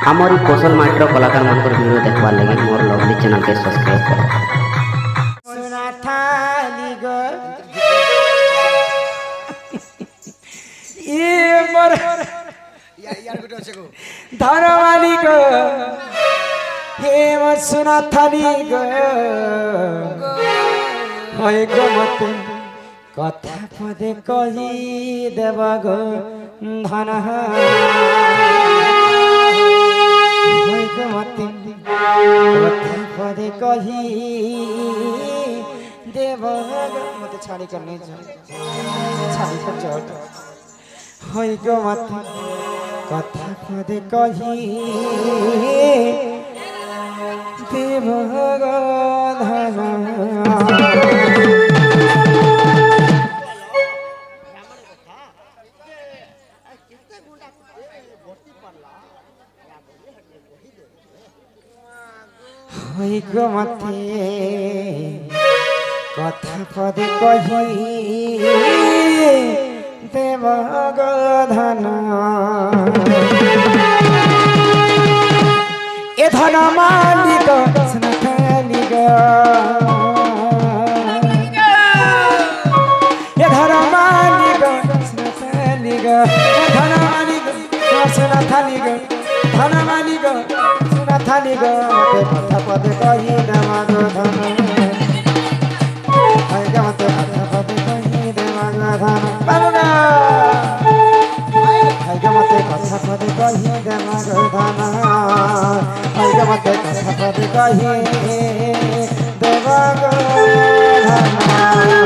हमारी कौशल माइट्रो कलाकार मान वीडियो देखवार लगे मोर लवली चैनल के सब्सक्राइब करो। सुना थाली गो ये मोर यार गुटो छको धनवाली गो हे मोर सुना थाली गो होय गो मत कथा पदे कही देव गो धन होय गो मत कथा पदे कही देव मत छाड़ी कर नहीं छाड़ी कर चोट होय गो मत कथा पदे कही देव गो धन होय गो मते कथा पदे कही देव गो धन ए धन मालिक स्नाथाली गो ए धन मालिक स्नाथाली गो धन मालिक स्नाथाली गो धन मालिक थाली गो कथा पदे कही देव गो धन होय गो मते कथा पदे कही देव गो धन बाबा होय गो मते कथा पदे कही देव गो धन होय गो मते कथा पदे कही देव गो धन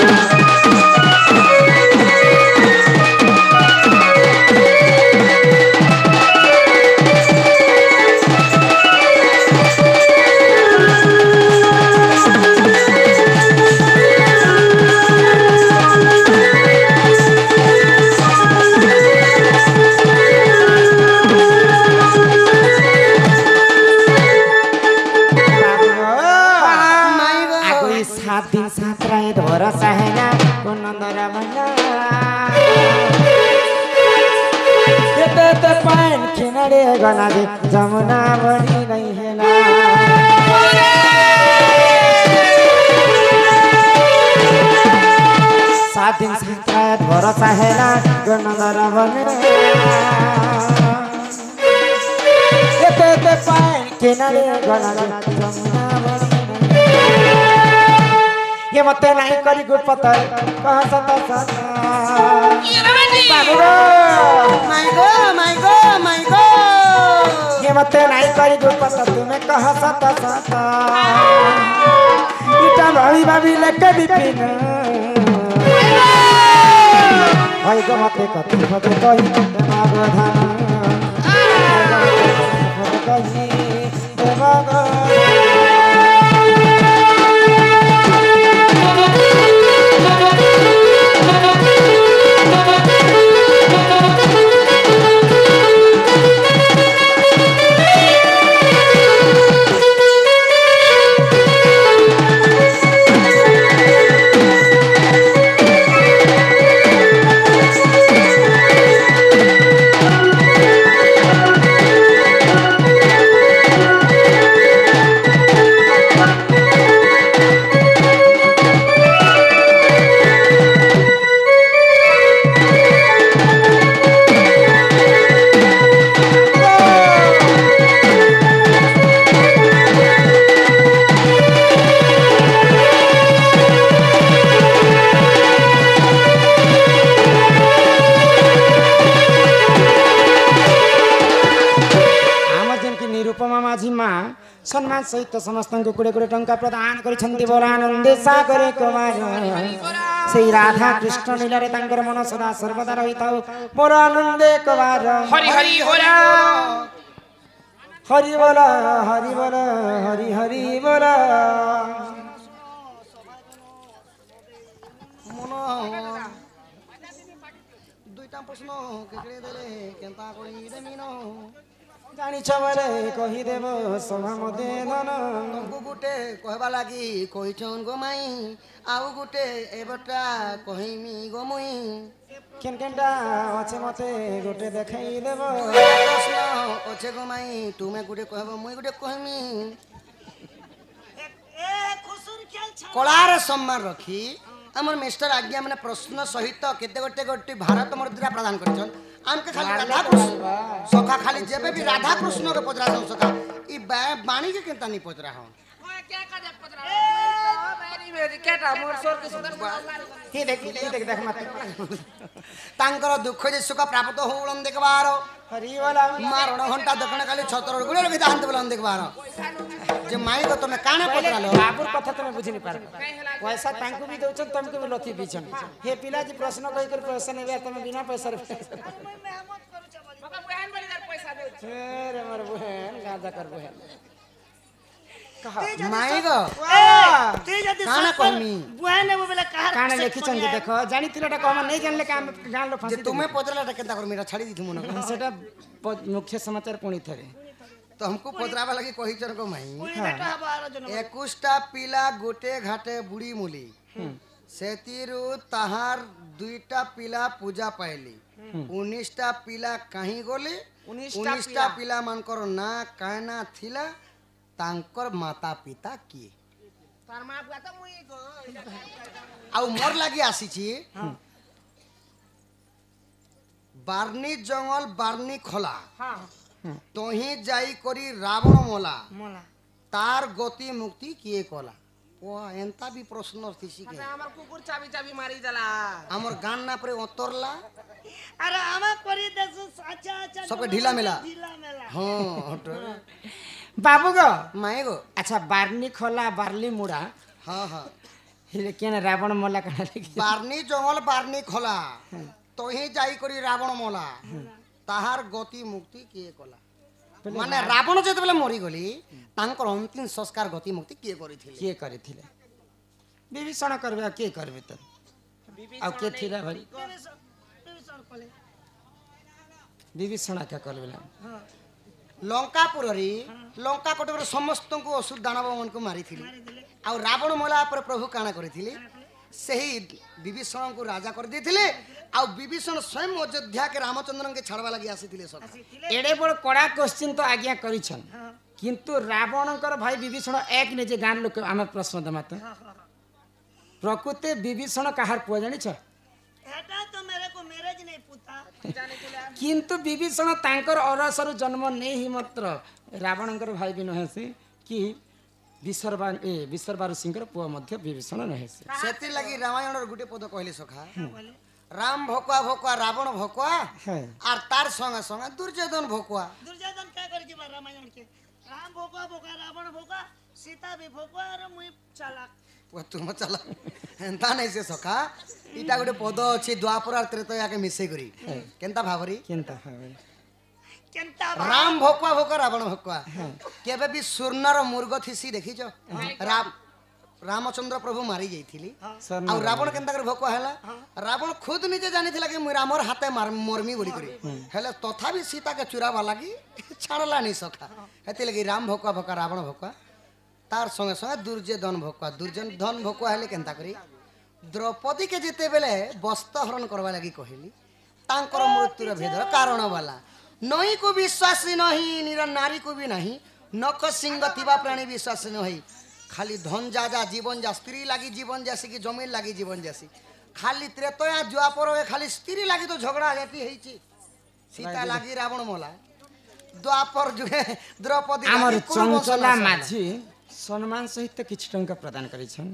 गना दे जमुना बड़ी नहीं है ना सात दिन सात रात भरोसा है ना गनदरा बने ते पान किनारे गना दे जमुना बड़ी ये मते नहीं करी गुड पता कहां सता सता माय गो ये मते नहीं करी गुड पता तुम्हें कहां सता सता इटा भाभी लेके बिपिन होय गो मते कथि पदे कही देव गो धन पदे कही देव गो सम्मान सहित समस्त को कुड़े कुड़े टंका प्रदान करिसेंती बोलानंदे सागरे कुमार से राधा कृष्ण लीला रे तांकर मन सदा सर्वदा रहिताउ बोलानंदे कुमार हरि हरि होरा हरि बोला हरि बोला हरि हरि बोला मन दुईटा प्रश्न केकड़े देले केंता करी देमिनो जानी छबरे कही देव सभा मते धन तुमको गुटे कहबा लागी कहिछन गो माई आउ गुटे एबटा कहिमी गो मुई কেন কেনটা আছে মতে গোটে দেখাই দেব প্রশ্ন অছে গো মাই তুমি গুটে কহব মুই গুটে কহমি কলার সম্মান রখি আমার মিস্টার আজ্ঞা মানে প্রশ্ন সহিত কেতে গোটে গোটে ভারত মুদ্রা প্রদান করছন আমকে খালি রাধা কৃষ্ণ সখা খালি যেবে भी রাধা কৃষ্ণ के पचरा हम सखा ई बाणी के केनता नहीं पचरा हम হি দেখ দেখ মতে तांकर दुख जे सुख प्राप्त होलन देखबार হরি বলা मारण घंटा दक्षिण खाली छतर गुले रखि दांत बोलन देखबार जे माई को तुम काने पचरालो बाबूर कथा तुम बुझी नहीं पार पैसा तांको भी दउछन तुमको भी लथी बीछन हे पिला जी प्रश्न कहि कर पैसा नेबे तुम बिना पैसा रे रे मर बहन गाजा कर बहन माई गो काने कहमी काने लेखि छन देखो जानी तिलटा कम नहीं जानले काम गान लो जे फांसी तुम्हें पचराला केनता कर मेरा छाड़ी दिथु मन सेटा मुख्य समाचार पुणी थरे तो हमको पचरावा लगी कहि चन को माई 21टा पिला गोटे घाटे बुड़ी मुली सेतिरु ताहार 2टा पिला पूजा पाइली 19टा पिला कहीं गले 19टा पिला मानकर ना काना थिला तांकर माता पिता किए आउ मोर लगी आसीची बार्नी जंगल बार्नी खोला तोही जाई करी रावण मोला तार गति मुक्ति किए कला ओ एंता भी प्रश्न थिसी के আমার কুকুর চাবি চাবি মারি जाला हमर गान ना परे ओतरला अरे आमा करी देसु अच्छा अच्छा सबके ढीला मेला ढीला मेला हां हट बाबू गो माए गो अच्छा बारनी खोला बारली मुड़ा हां हां हिले केन रावण मोला कना लेखि बार्नी जंगल बार्नी खोला तोही जाई करी रावण मोला ताहार गति मुक्ति किए कला माने रावण जते बेले मरी गली तांकर अंतिम संस्कार गति मुक्ति किए करिथिले के करिथिले विभीषण करबे के करबे त आ के थिरा भाई विभीषण का करबे लंकापुरी लंका कोटरे समस्त को असुर दानव मन को मारिथिले आ रावण मोला पर प्रभु काना करिथिले सही विभीषण को राजा कर देथिले आ विभीषण स्वयं अयोध्या के रामचंद्र के छड़वा लगी आसीथिले सब एडे बड़ कड़ा क्वेश्चन तो आज्ञा करिछन किंतु रावणकर भाई विभीषण एक ने जे गान लोक हम प्रश्न दमाते प्रकृति विभीषण कहार पुआ जानि छ एटा तो मेरे को मैरिज नहीं पूछा किंतु विभीषण तांकर अरसरु जन्म नहीं ही मात्र रावणकर भाई भी नहेसी कि विसर्बा ऋषिंकर पुआ मध्य विभीषण नहेसी सेति लगी रामायण गुटे पद कहले सखा राम भोकुआ भोकुआ रावण भोकुआ और तार संगे संगे दुर्योधन भोकुआ दुर्योधन क्या करी जी रामायण के राम भोका भोका रावण भोका सीता भी भोका और मुई चालाक वो तुम चला एंता नहीं से सखा इटा गुटे पद अछि द्वापर और त्रेता के मिसे करी केनता भाबरी केनता भाबरी केनता राम भोकुआ भोकुआ रावण भोकुआ केबे भी सुरनर मुर्ग थिसी देखि छ रामचंद्र प्रभु मारी जाइथिली और रावण केनता कर भोकुआ हैला रावण खुद निजे जानि थिला कि मुई रामर हाथे मरमी बोली करी हेले तथापि सीता के चुरावा लागी छाड़ला नहीं सखा हेति लगी राम भोकुआ भोकुआ रावण भोकुआ तार संगे संगे दुर्योधन भोकुआ दुर्योधन भोकुआ हेले केनता करी द्रौपदी के जेते बेले वस्त्र हरण करवा लगी कहली तांकर मृत्युर भेदर कारण वाला नई को विश्वासी नहीं निर नारी को भी नहीं नख सिंह थिबा प्राणी विश्वासी नहीं खाली धन जा जा जीवन जा स्त्री लागी जीवन जैसी कि जमीन लागी जीवन जैसी खाली त्रेतया द्वापर खाली स्त्री लागी तो झगड़ा जाती है सीता लागी रावण मोला द्वापर जुगे द्रौपदी हमर चंचला माझी सम्मान सहित किछ टंका प्रदान करिछन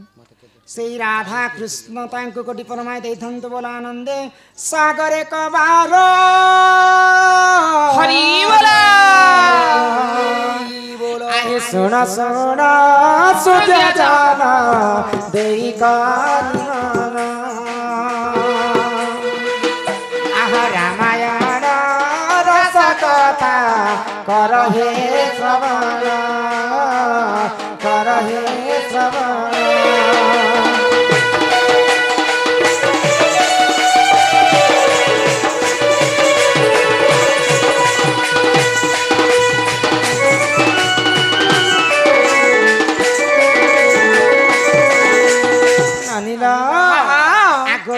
सेई राधा कृष्ण तांको कोटि परमाय दैथंत बोला आनंदे सागरे कबारो हरि बोला आए सुना सुना सुजा जाना देई काना आहा रामायण रस कथा करहे श्रवण करहे श्रवण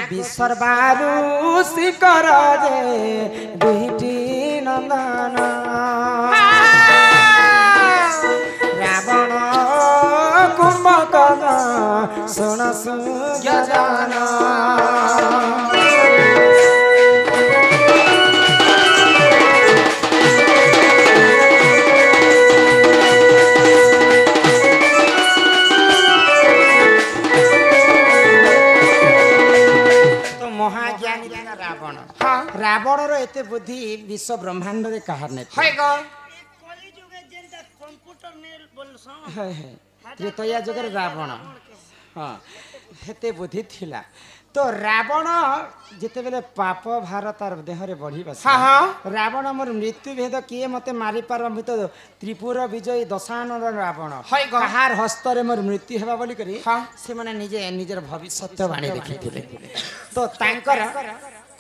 विसर्बारू କର ଯେ ଦୁଇଟି ନନ୍ଦନ ରାବଣ କୁମ୍ଭକର୍ଣ୍ଣ ଶୁଣ ସୁଜ୍ଞାନ महाज्ञानी रावण रावणर एते बुद्धि विश्व ब्रह्मांड रे कहार ने कलिजुगे जेंटा कंप्यूटर ने बोलसो त्रेतया जुग रावण हाँ हेते बुद्धि थिला तो रावण जिते बेले पाप भार तार देहरे बढ़ी बस रावण मोर मृत्यु भेद किए मते मारी पार तो त्रिपुर विजयी दशानन रावण कहार हस्तरे मोर मृत्यु हेबा बोली करी से माने निजे निजर भविष्य वाणी देखिथिले तो तांकर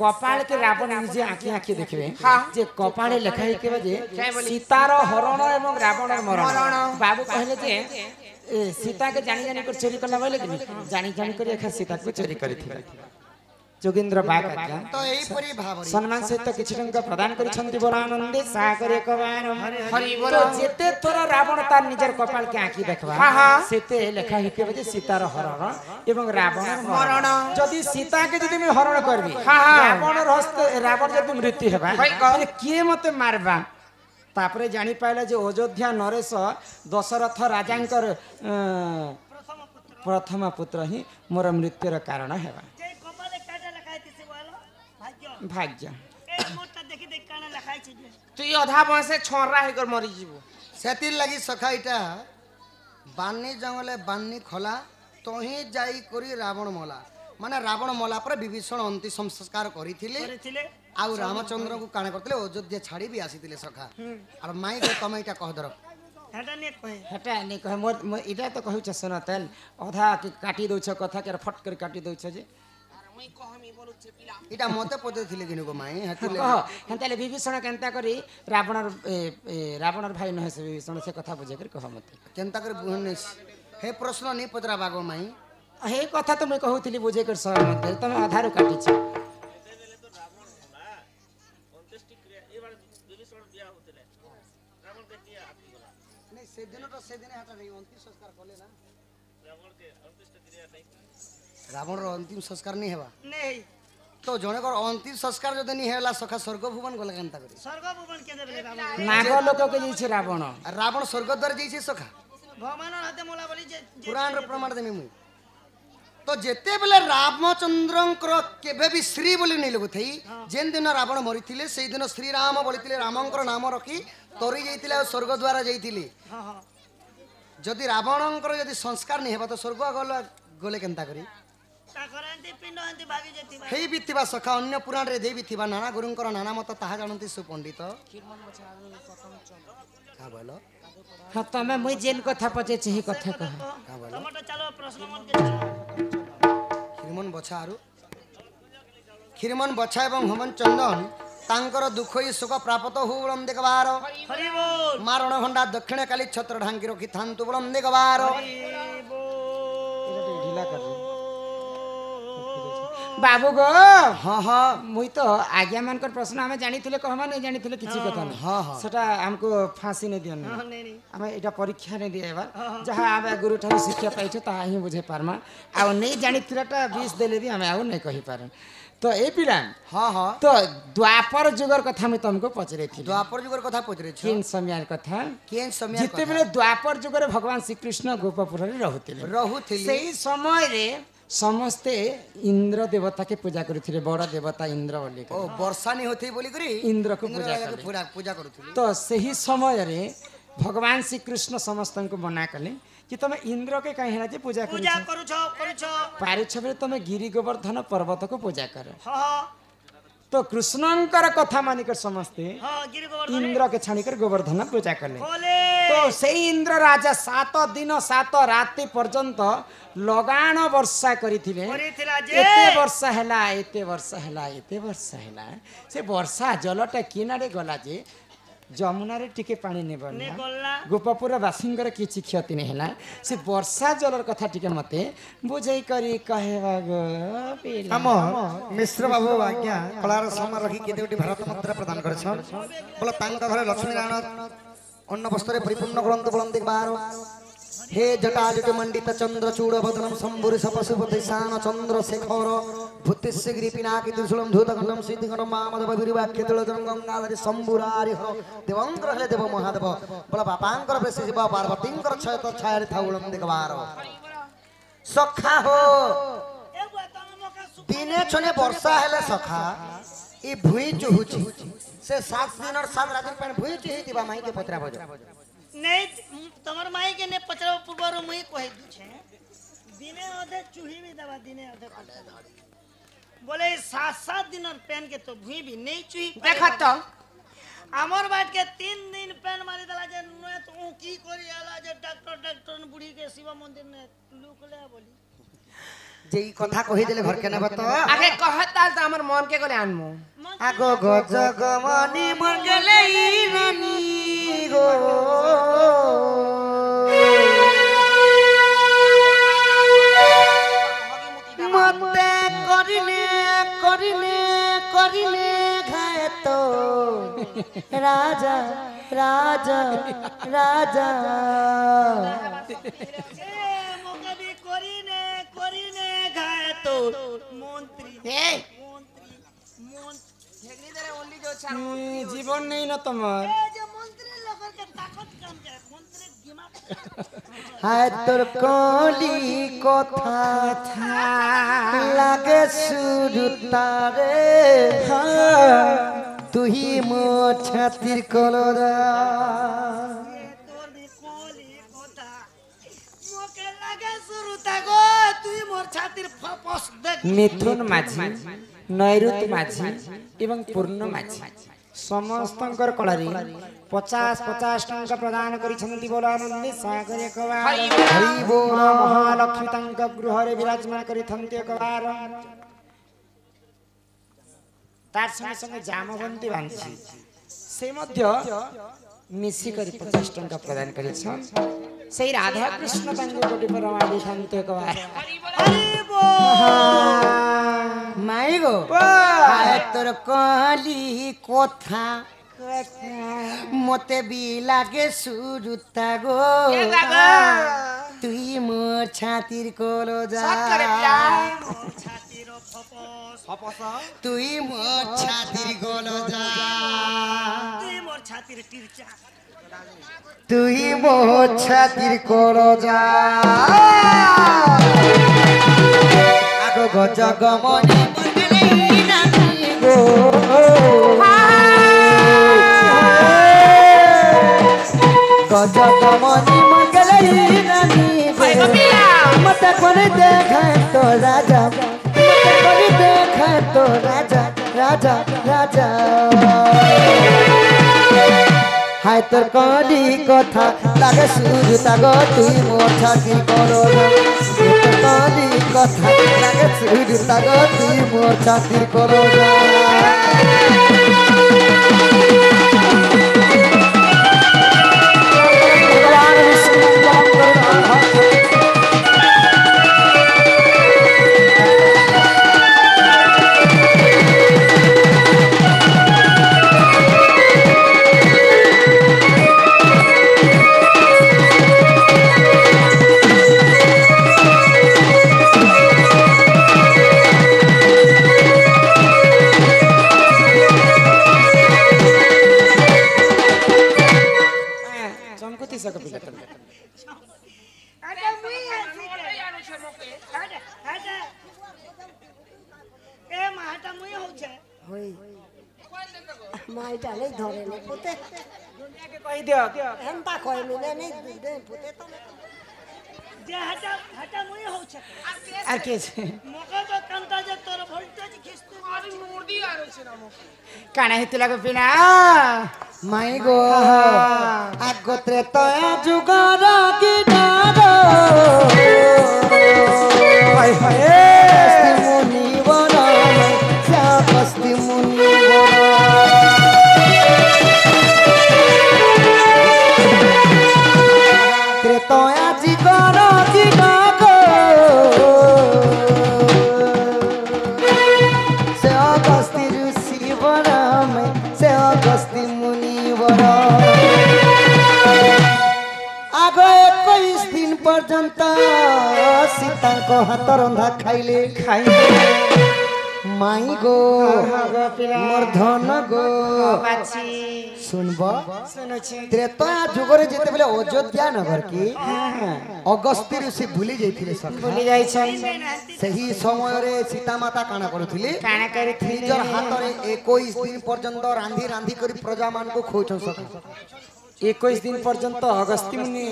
कपाल के रावण निजे आखि आखि देखबे जे कपाले लेखा हिकेबे जे सीतार हरण एवं रावणर मरण बाबू कहले जे सीता के जानी जानी कर चोरी करला बोले कि जानी जानी कर एखा सीता को चोरी करिथिला जोगेंद्र बाग आज्ञा तो एही परी भाबरी सम्मान सहित किछि टंका प्रदान करिसंती बोल आनंदे सागर एक बार हरि बोल तो जेते तोरा रावण तार निजर कपाल के आखि देखबा सेते लेखा हिके बजे सीतार हरण एवं रावणर मरण जदी सीता के जदी मैं हरण करबी रावणर हस्त रावण जदी मृत्यु हेबा माने किए मते मारबा तापरे जानी पाइला जे अयोध्या नरेश दशरथ राजांकर प्रथम पुत्र ही मोर मृत्युर कारण हेबा भाग्य तु अधा बसे छोरा हे कर मरी जीवो सेतिर लगी सखा इटा बान्नी जंगले बान्नी खोला तो ही जाई करी रावण मला माने रावण मला पर विभीषण अंतिम संस्कार करिथिले आउ रामचंद्र को काणे करथिले अयोध्या छाड़ी भी आसीथिले सखा और माई को तमे इटा कह दर हेटा ने कहे मोर इटा तो कहू छ सुन तेल अधा के काटी दउ छ कथा के फट कर काटी दउ छ जे इटा मते पते थिले किनु को माई हतिले हेताले विभीषण केनता करी रावणर भाई न से विभीषण से कथा बुझे कर कह मते केनता कर बुहन हे प्रश्न नै पतरा बागो माई हे कथा तो मैं कहूतिली बुझे कर सह मते तमे आधार काटी छ से दिन हटा रही अंतिम संस्कार करले ना रावण रो अंतिम संस्कार नहीं हेबा नहीं तो जणे कर अंतिम संस्कार जदि नहीं हेला सखा स्वर्ग भुवन गले केनता करी स्वर्ग भुवन के देबे रावण नाग लोक के जैसे रावण रावण स्वर्ग द्वार जैसे सखा भगवान हाथे मोला बोली जे पुराण रो प्रमाण देमी मुई तो जेते बेले रामचंद्रंकर केबे भी श्री बोली नहीं लगु थई जेन दिन रावण मरिथिले सेई दिन श्री राम बोलिथिले रामंकर नाम रखी तोरी जैतिले स्वर्ग द्वार जैतिले जदि रावणंकर जदि संस्कार नहीं हेबा तो स्वर्ग गले केनता करी हेई भी थिबा सखा अन्य पुराण रे देवी थिबा नाना गुरुंकर नाना मत ताहा जानती सुपंडित का बोलो हां तमे मुई जेन कथा पचे छी कथा कह का बोलो टमाटर चलो प्रश्न मन के खिरमन बछा एवं होमन चंदन तांकर दुख ही सुख प्राप्त हो बलम देखबार हरि बोल मारण घंटा दक्षिण काली छत्र ढांकी रखी थांतु बलम देखबार बाबू गो हाँ हाँ मुई तो आज्ञा मानकर प्रश्न हमें जानी थिले कहमा नहीं जानी थिले किछि कथा नहीं हाँ हाँ सेटा हमको फांसी नहीं दियन नहीं हमें एटा परीक्षा नहीं दिएबा जहां आबे गुरु ठाई शिक्षा पाइछो ता ही बुझे पारमा आ नहीं जानी थिलेटा 20 देले भी हमें आ नहीं कहि पारे तो ए पिला हाँ हाँ तो द्वापर जुगर कथा में तुमको पचरे थी द्वापर जुगर कथा पचरे छ केन समयर कथा केन समय जिते बेले द्वापर जुगर भगवान श्री कृष्ण गोपपुर रे रहुथिले सही समय रे समस्ते इंद्र देवता के पूजा करुथिले बड़ देवता इंद्र बोली ओ वर्षा नहीं होथी बोली करी इंद्र को पूजा करुथिले तो सही समय रे भगवान श्री कृष्ण समस्त को मना कले कि तुम इंद्र के कहीं ना पूजा करू पारुछ तुम गिरी गोवर्धन पर्वत को पूजा कर हां तो कृष्णंकर कथा मानिकर समस्ते इंद्र के छाणिकर गोवर्धन पूजा कले तो सही इंद्र राजा 7 दिन 7 राति पर्यंत लगाण वर्षा करिथिले एते वर्षा हैला से वर्षा जलटा किनारे गला जे ଯମୁନାରେ ଟିକେ ପାଣି ନେବନି ନେ ଗଲା ଗୋପପୁର ବାସୀଙ୍କର କିଛି କ୍ଷତି ନାହିଁ ହେଲା ସେ ବର୍ଷା ଜଳର କଥା ଟିକେ ମତେ ବୁଝେଇ କରି କହିବା ଗো ପିଲା ଆମ ମିଶ୍ର ବାବୁ ଆଜ୍ଞା କଳାର ସମାର ରଖି କେତେ ଗୋଟି ଭାରତ ମୁଦ୍ରା ପ୍ରଦାନ କରିଛନ୍ ବୋଲେ ତାଙ୍କ ଘରେ ଲକ୍ଷ୍ମୀ ନାରାୟଣ ଅନ୍ନ ବସ୍ତ୍ରରେ ପରିପୂର୍ଣ୍ଣ କରନ୍ତୁ ବୋଲନ୍ତି ବାର हे जटाजुट मंडित चंद्र चूड़ बदनम शंभुरि सपशुपति शान चंद्र शेखर भूतिस्य गिरिपिनाकी त्रिशूलम धूतखंडम सिद्धिखंडम मामदेव वीरवाक्य तुलजन गंगाधरी शंभुरारि हर देवंकर हेले देव महादेव बोला बापांकर बेसी शिव पार्वतींकर छय तो छायर थाउलम दिगवार सखा हो ए बुआ तम मका दिने छने वर्षा हेले सखा ई भुई चुहुची से 7 दिन और 7 रात पेन भुई चुही दिबा माई के पत्रा बजो नहीं तमर माई के ने पचरा पूर्वर मुई कहि दु छे दिने अधे चूही भी दवा दिने अधे बोले 7-7 दिन और पेन के तो भुई भी नहीं चूही देखा तो हमर बाट के 3 दिन पेन मारी दला जे न तो की करी आला जे डॉक्टर बुढ़ी के शिव मंदिर ने लुकले बोली जे ई कथा कहि देले घर के नेबा तो आगे कहताल त हमर मन के गले आनमु आगो गजगमनी मंगले रानी गो मते करिले करिले करिले घाय तो राजा राजा राजा ए मोका भी करीने गाय तो मंत्री ए मंत्री झगड़ी दरे ओनली जो छा জীবন নেই না তোমার ए जे मंत्री लोगन के ताकत कम के मंत्री दिमाग हाय तोर कली कथा लागे सुरुतारे तुही मो छातिर कलरा तोर भी कोली कोता मोके लागे शुरू तागो तुई मोर छातिर फपस देख মিথুন মাঝি নৈಋত মাঝি এবং পূর্ণ মাঝি ସମସ୍ତଙ୍କର କଳାରେ 50 ଟଙ୍କା ପ୍ରଦାନ କରିଛନ୍ତି ବୋଲ ଆନନ୍ଦୀ ସାଗର କବାର ହରି ବୋଲ ମହାଲକ୍ଷ୍ମୀ ତାଙ୍କ ଗୃହରେ ବିରାଜମାନ କରିଥାନ୍ତି କବାର ତାର ସଙ୍ଗେ ସଙ୍ଗେ ଜାମବନ୍ତୀ ବାନ୍ଧି ସେ ମଧ୍ୟ ମିଶିକରି 50 ଟଙ୍କା ପ୍ରଦାନ କରିଛନ୍ତି ସେଇ ରାଧା କୃଷ୍ଣ ତାଙ୍କୁ କୋଟି ପରମା ଦେଇଥାନ୍ତି କବାର हरि बोल माई गो हाय तोर कली कथा मते भी लागे सुरुता गो तुई मोर छातिर कलो जा मोर छातिर फपस तुई मोर छातिर कलो जा तुई मोर छातिर तिरचा तुई मोर छातिर कलो जा आगो गजगमनी मंगले रानी गो गजगमनी मंगले रानी गो मत कोने देखे तो राजा मत कोने देखे तो राजा राजा राजा हाय तोर कली कथा लागे सुरुता गो तुई मोर छातिर कलो तोर कली कथा लागे सुरुता गो तुई मोर छातिर कलो चमकुती सक पिला तम अरे मुई हटा ए माटा मुई हो छे माइटा नहीं धरे नहीं पुते दुनिया के कहि दियो एंता कोई मिले नहीं दे पुते तो जे हटा मुई हो छे আর কে আছে मोका तो कंता जे तोर वोल्टेज खिस्ते अरे मुर्दी आरो छे ना मो काना हेतु लागो पिना माई गो आगोत्रे तया जुगार गिटार हाय हाय मुनि बना श्यामस्ति मुनि बना में से अगस्ती मुनिवर आग 21 दिन पर्यंत सीता को हाथ रंधा खाइले माई गो मोर धन गो सुनब त्रेता जुगरे जेते बेले अयोध्या नगर की अगस्ती ऋषि भूली जाइथिले भूली जाय सही समय रे सीता माता काना करूथिले निजर हाथ रे 21 दिन पर्यंत रांधी रांधी करी प्रजा मान को खोचन सक 21 दिन पर्यंत अगस्ती मुनि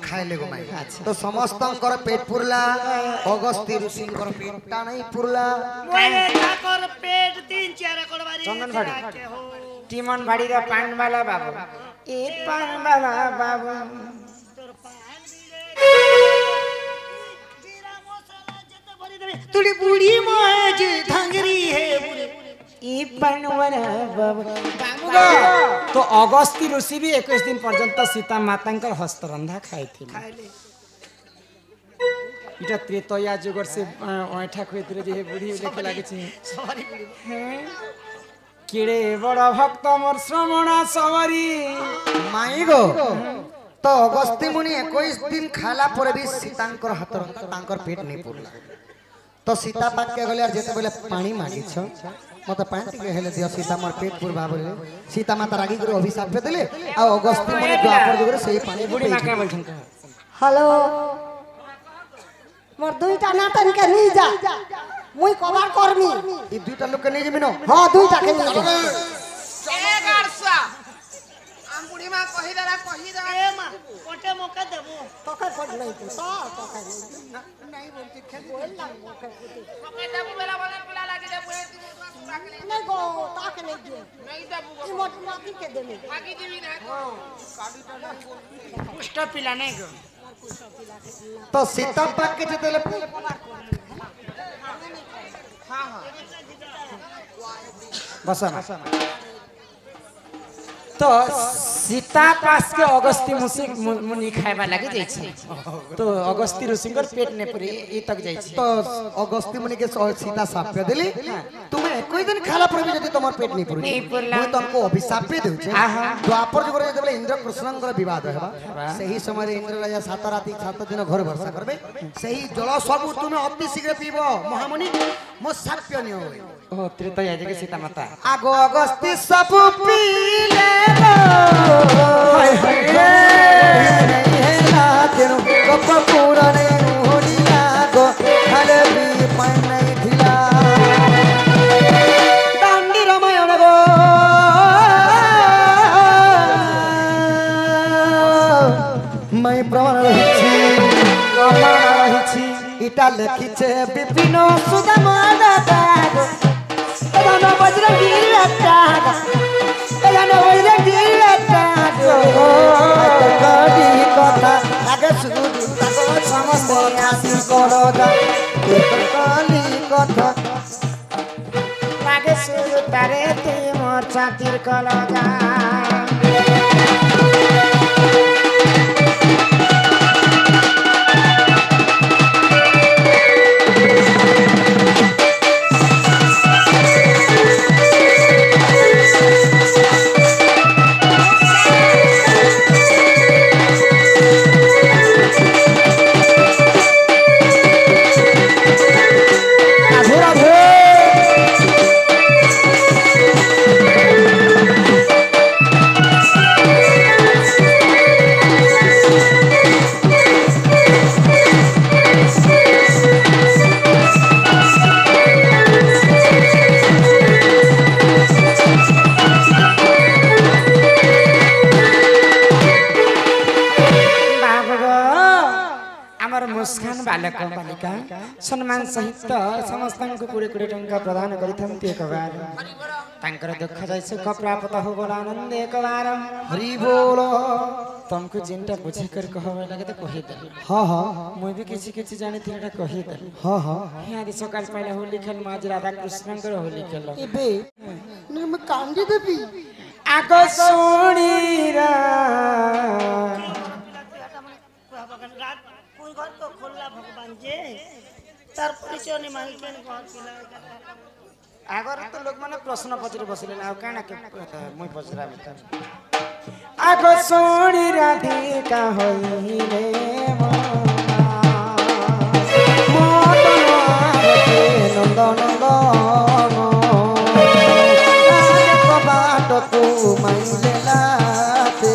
खाइले गो माई तो समस्तंकर पेट पुरला अगस्ती ऋषिंकर पेटटा नहीं पुरला मोरे ताकर पेट 3-4 कोड़वारी चंदन भाड़ी टीमन भाड़ी रा पान वाला बाबू ए पान वाला बाबू तोर पान जीरा मसाला जते भरी देबे तुड़ी बूढ़ी मोए जे धांगरी है ई पान वाला बाबू तो अगस्ती ऋषि भी 21 दिन पर्यंत सीता मातांकर हस्तरंधा खाइथिले इटा त्रेतया जुगर से ओठा खोइतरे जे बुढ़ी लेखे लागे छी सवारी बुढ़ी केड़े बड़ा भक्त मोर श्रवणा सवारी माई गो तो अगस्ती मुनि 21 दिन खाला पर भी सीतांकर हाथ तांकर पेट नहीं पुरला तो सीता पाक के गले जेते बेले पानी मांगी छ मत पानी के हेले दियो सीता मोर पेट पुरबा बोले सीता माता रागी करे अभिशाप पे देले आ अगस्ती मुनि द्वापर जुगरे सही पानी बुढ़ी मां के बोलछन हेलो मोर दुईटा नाटन के नी जा मुई कबार करमी ई दुईटा लोग के नहीं जमीन हां दुईटा के नी जा ए गारसा आम बुढ़ी मां कहि दे ए मां कोटे मौका देबो तोके पड़ नहीं तो तोके नहीं बोलती खेल बोल ला मोके ओके देबू बेला बोला लागे देबू ए तू राखले नहीं गो ताके नहीं दे नहीं देबू ई मोट माटी के देने बाकी जीवी ना पुष्ट पिला नहीं गो तो सीता पाक के जेते बसा तो सीता पास के अगस्ती मुनि खाइबा लगे जाय छै तो अगस्ती ऋषिंकर पेट ने परी ई तक जाय छै तो अगस्ती मुनि के सीता शाप पे देली तुम्हें कोई दिन खाला पर भी यदि तमर पेट नहीं पुरली मैं तुमको अभिशाप पे देउ छै द्वापर जुग रे जब इंद्र कृष्णंकर विवाद हेबा सही समय रे इंद्र राजा 7 राति 7 दिन घर भरसा करबे सही जल सब तुम्हें अति शीघ्र पीबो महामुनि मो शाप्य नि होय ओ त्रेतया जगे सीता माता आगो अगस्ती सब पीले हाय हाय हे ना तेनु कप पूरा ने होलिया गो हले भी पान नहीं धिला दांडी रामायण गो मैं प्रमाण रहिछि इटा लेखिछे विपिन सुदामा दादा गो एदानो बजरंगी लटा एदानो बजरंगी लटा गो कडी कथा आगे सुदु ताको समस्त आसी करदा कली कथा आगे सुदु तारे ते मोर छातिर कलगा मुस्कान बालक बालिका सम्मान सहित समस्त को 20 टंका प्रदान करिथंती एक बार तांकर दुख जाय सुख प्राप्त हो बोल आनंद एक बार हरि बोल तुमको जिनटा बुझे कर कहबे लगे तो कहि दे हां हां मैं भी किछि जानि थिटा कहि दे हां हां यादी सकाल पहले हो लिखल माज राधा कृष्ण कर हो लिखल एबे मैं कांडी देबी आगो सोणीरा घर तो खोलला भगवान जे तार परिचय नहीं मांगी के घर पिला आगर तो लोग माने प्रश्न पचरे बसिले ना काना के मुई पचरा मिता आगो सोणी राधिका होइले नंद नंद बाट तू माइले लाते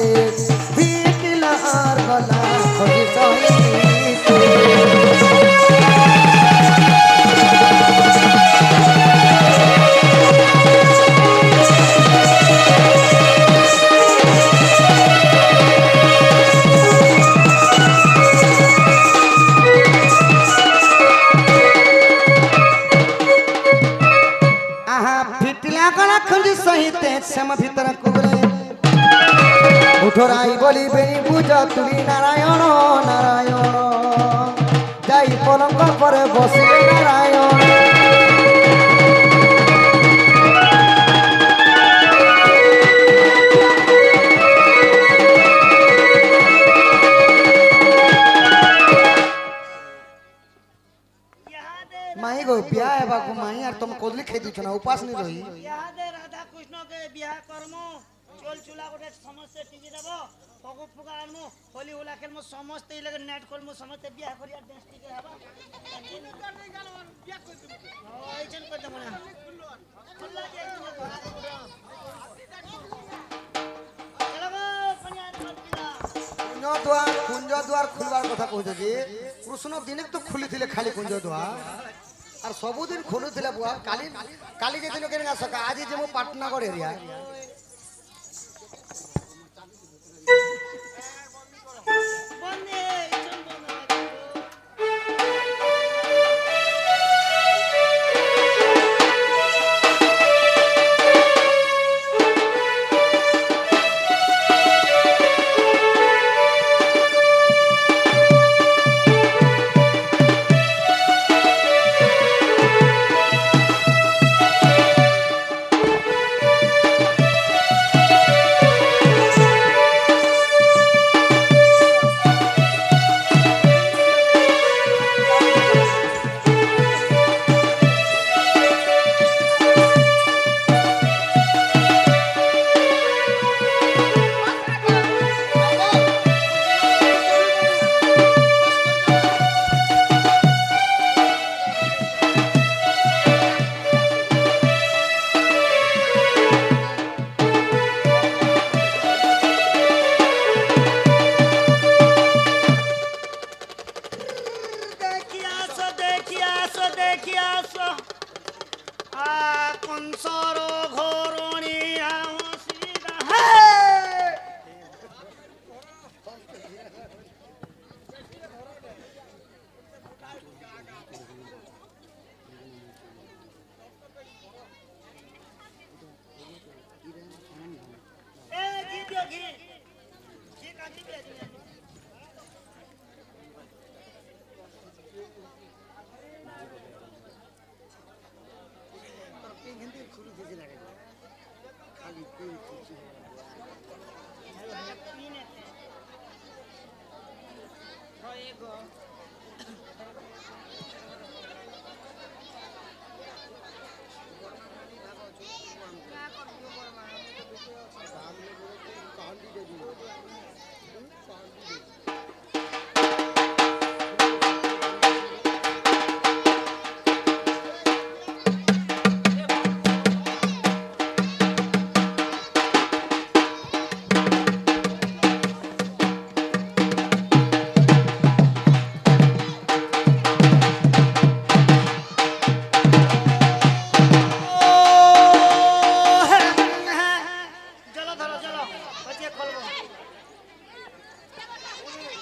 भीतिला और गला खोजी सही श्याम भीतर कुबरे उठोराई बोली बेनी बुझ तुली नारायण नारायण जाई पलंग पर बसिले नारायण माई गो बिया है बाबू माई यार तुम कोदली खेती छना उपास नहीं रही यादे राधा कृष्ण के बियाह करमु चोल चुला गोटे समस्त टीवी देबो फगु फुगा आनमु होली होला खेलमु समस्त ई लगे नेट खोलमु समस्त बियाह करिया डांस टीके हबा बियाह कर देबो ओइ चल कर देबो ना खुल्ला जे चलो गो पनियार मत कुंज द्वार खुलवार कथा कहू जी कृष्ण दिने तो खुली थिले खाली कुंज द्वार और सबुदिन खोलू थिले बुआ काली काली जे दिन केना सका आज जे मो पाटनगढ़ एरिया बंदे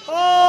ओ